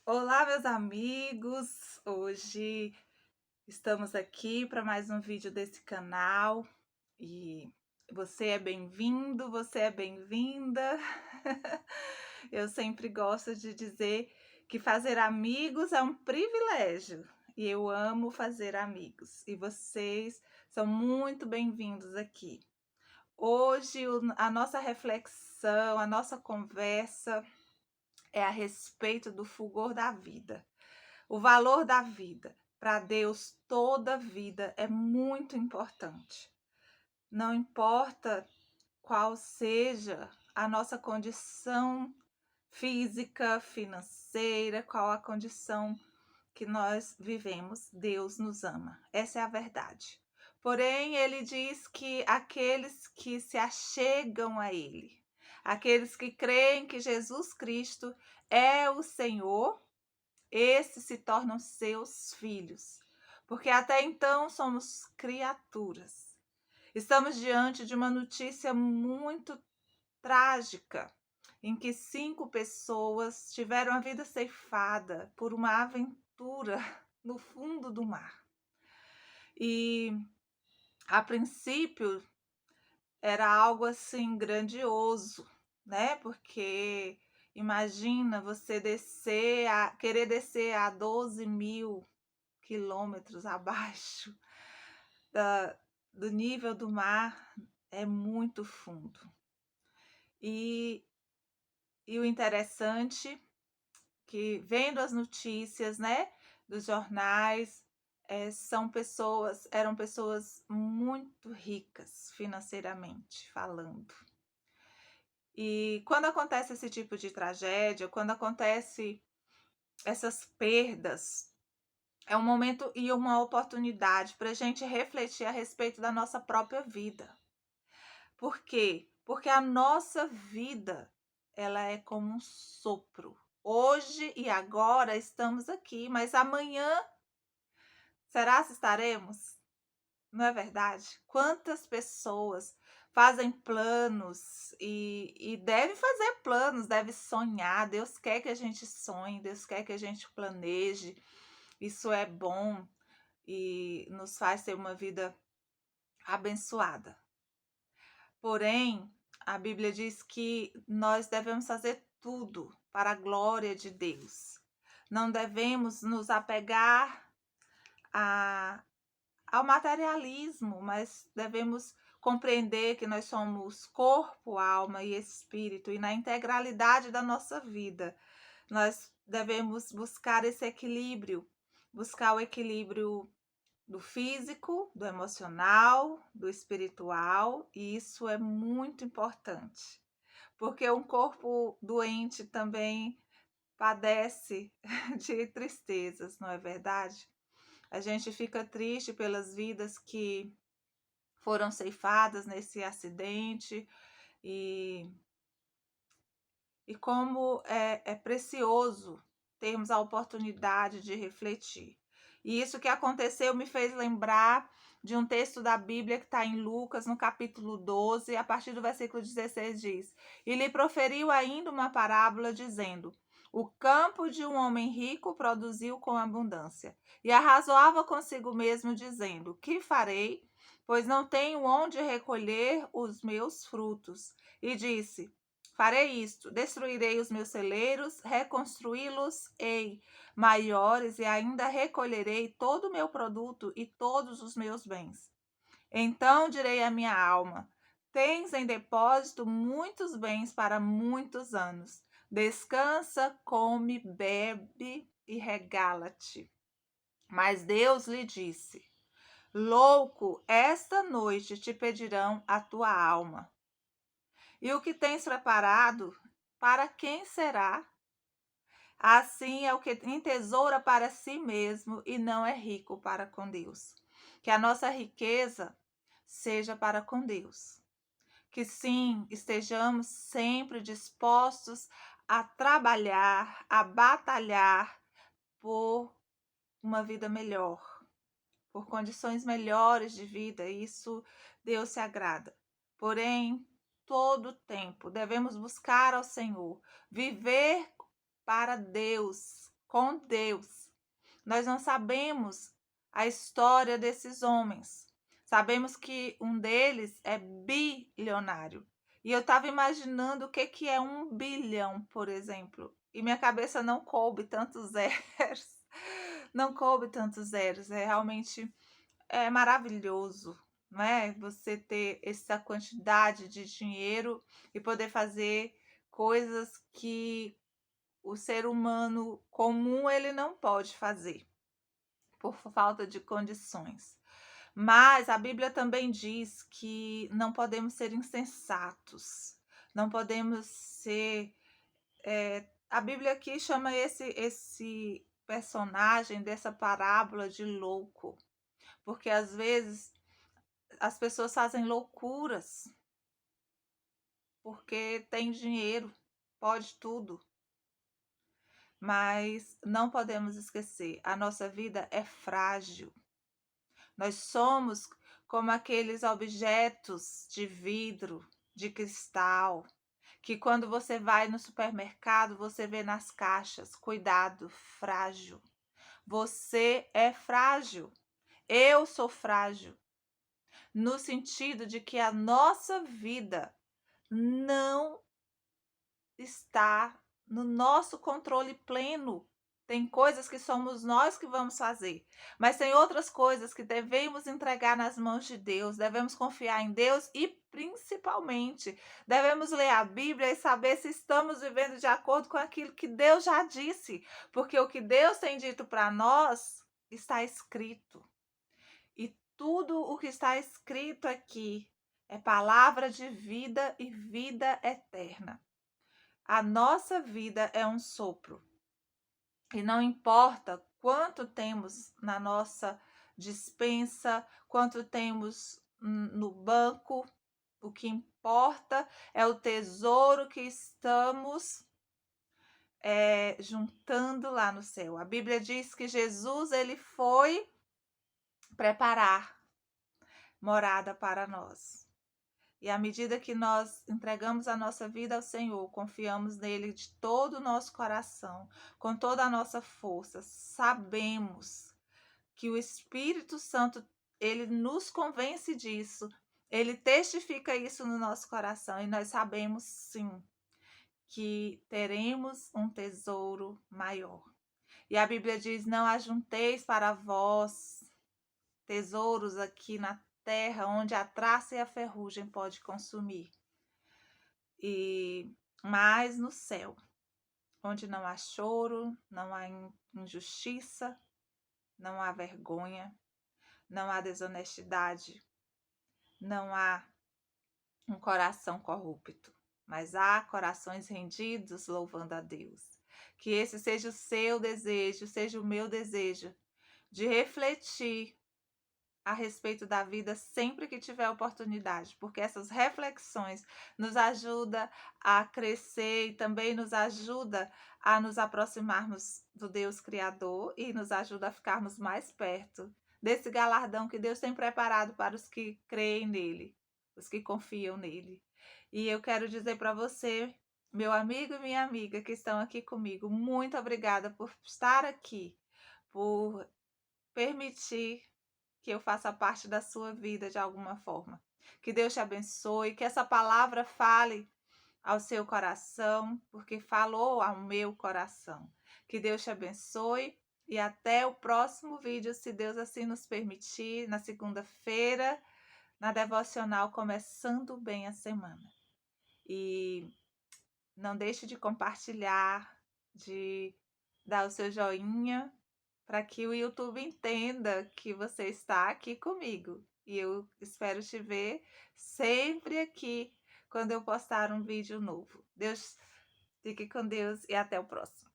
Olá, meus amigos! Hoje estamos aqui para mais um vídeo desse canal e você é bem-vindo, você é bem-vinda. Eu sempre gosto de dizer que fazer amigos é um privilégio e eu amo fazer amigos e vocês são muito bem-vindos aqui. Hoje, a nossa reflexão, a nossa conversa é a respeito do fulgor da vida. O valor da vida. Para Deus, toda vida é muito importante. Não importa qual seja a nossa condição física, financeira, qual a condição que nós vivemos, Deus nos ama. Essa é a verdade. Porém, ele diz que aqueles que se achegam a ele, aqueles que creem que Jesus Cristo é o Senhor, esses se tornam seus filhos, porque até então somos criaturas. Estamos diante de uma notícia muito trágica, em que 5 pessoas tiveram a vida ceifada por uma aventura no fundo do mar. E a princípio era algo assim grandioso, né? Porque imagina você querer descer a 12.000 quilômetros abaixo do nível do mar, é muito fundo. E, e o interessante que vendo as notícias, né, dos jornais, eram pessoas muito ricas financeiramente falando. E quando acontece esse tipo de tragédia, quando acontece essas perdas, é um momento e uma oportunidade para a gente refletir a respeito da nossa própria vida. Por quê? Porque a nossa vida, ela é como um sopro. Hoje e agora estamos aqui, mas amanhã, será se estaremos? Não é verdade? Quantas pessoas fazem planos e deve fazer planos, deve sonhar. Deus quer que a gente sonhe, Deus quer que a gente planeje. Isso é bom e nos faz ter uma vida abençoada. Porém, a Bíblia diz que nós devemos fazer tudo para a glória de Deus. Não devemos nos apegar a, ao materialismo, mas devemos compreender que nós somos corpo, alma e espírito, e na integralidade da nossa vida, nós devemos buscar esse equilíbrio, buscar o equilíbrio do físico, do emocional, do espiritual, e isso é muito importante, porque um corpo doente também padece de tristezas, não é verdade? A gente fica triste pelas vidas que foram ceifadas nesse acidente e, e como é precioso termos a oportunidade de refletir. E isso que aconteceu me fez lembrar de um texto da Bíblia que está em Lucas, no capítulo 12, a partir do versículo 16 diz: E lhe proferiu ainda uma parábola, dizendo: O campo de um homem rico produziu com abundância. E arrazoava consigo mesmo, dizendo: Que farei? Pois não tenho onde recolher os meus frutos. E disse: Farei isto, destruirei os meus celeiros, reconstruí-los-ei maiores e ainda recolherei todo o meu produto e todos os meus bens. Então direi à minha alma: Tens em depósito muitos bens para muitos anos. Descansa, come, bebe e regala-te. Mas Deus lhe disse: Louco, esta noite te pedirão a tua alma. E o que tens preparado, para quem será? Assim é o que entesoura para si mesmo e não é rico para com Deus. Que a nossa riqueza seja para com Deus. Que sim, estejamos sempre dispostos a trabalhar, a batalhar por uma vida melhor, por condições melhores de vida. Isso Deus se agrada. Porém, todo o tempo devemos buscar ao Senhor, viver para Deus, com Deus. Nós não sabemos a história desses homens. Sabemos que um deles é bilionário. E eu estava imaginando o que que é 1 bilhão, por exemplo. E minha cabeça não coube tantos zeros. Não coube tantos zeros. É realmente maravilhoso, né? Você ter essa quantidade de dinheiro e poder fazer coisas que o ser humano comum ele não pode fazer por falta de condições. Mas a Bíblia também diz que não podemos ser insensatos, não podemos ser. A Bíblia aqui chama esse personagem dessa parábola de louco, porque às vezes as pessoas fazem loucuras porque tem dinheiro, pode tudo. Mas não podemos esquecer, a nossa vida é frágil. Nós somos como aqueles objetos de vidro, de cristal, que quando você vai no supermercado, você vê nas caixas, cuidado, frágil. Você é frágil. Eu sou frágil, no sentido de que a nossa vida não está no nosso controle pleno. Tem coisas que somos nós que vamos fazer, mas tem outras coisas que devemos entregar nas mãos de Deus, devemos confiar em Deus e, principalmente, devemos ler a Bíblia e saber se estamos vivendo de acordo com aquilo que Deus já disse, porque o que Deus tem dito para nós está escrito. E tudo o que está escrito aqui é palavra de vida e vida eterna. A nossa vida é um sopro. E não importa quanto temos na nossa despensa, quanto temos no banco, o que importa é o tesouro que estamos juntando lá no céu. A Bíblia diz que Jesus ele foi preparar morada para nós. E à medida que nós entregamos a nossa vida ao Senhor, confiamos nele de todo o nosso coração, com toda a nossa força, sabemos que o Espírito Santo, ele nos convence disso, ele testifica isso no nosso coração e nós sabemos sim que teremos um tesouro maior. E a Bíblia diz: não ajunteis para vós tesouros aqui na terra, onde a traça e a ferrugem pode consumir, mas no céu, onde não há choro, não há injustiça, não há vergonha, não há desonestidade, não há um coração corrupto, mas há corações rendidos louvando a Deus. Que esse seja o seu desejo, seja o meu desejo, de refletir a respeito da vida sempre que tiver oportunidade, porque essas reflexões nos ajudam a crescer e também nos ajuda a nos aproximarmos do Deus Criador e nos ajuda a ficarmos mais perto desse galardão que Deus tem preparado para os que creem nele, os que confiam nele. E eu quero dizer para você, meu amigo e minha amiga que estão aqui comigo, muito obrigada por estar aqui, por permitir que eu faça parte da sua vida de alguma forma. Que Deus te abençoe, que essa palavra fale ao seu coração, porque falou ao meu coração. Que Deus te abençoe e até o próximo vídeo, se Deus assim nos permitir, na segunda-feira, na devocional Começando Bem a Semana. E não deixe de compartilhar, de dar o seu joinha, para que o YouTube entenda que você está aqui comigo. E eu espero te ver sempre aqui quando eu postar um vídeo novo. Deus, fique com Deus e até o próximo.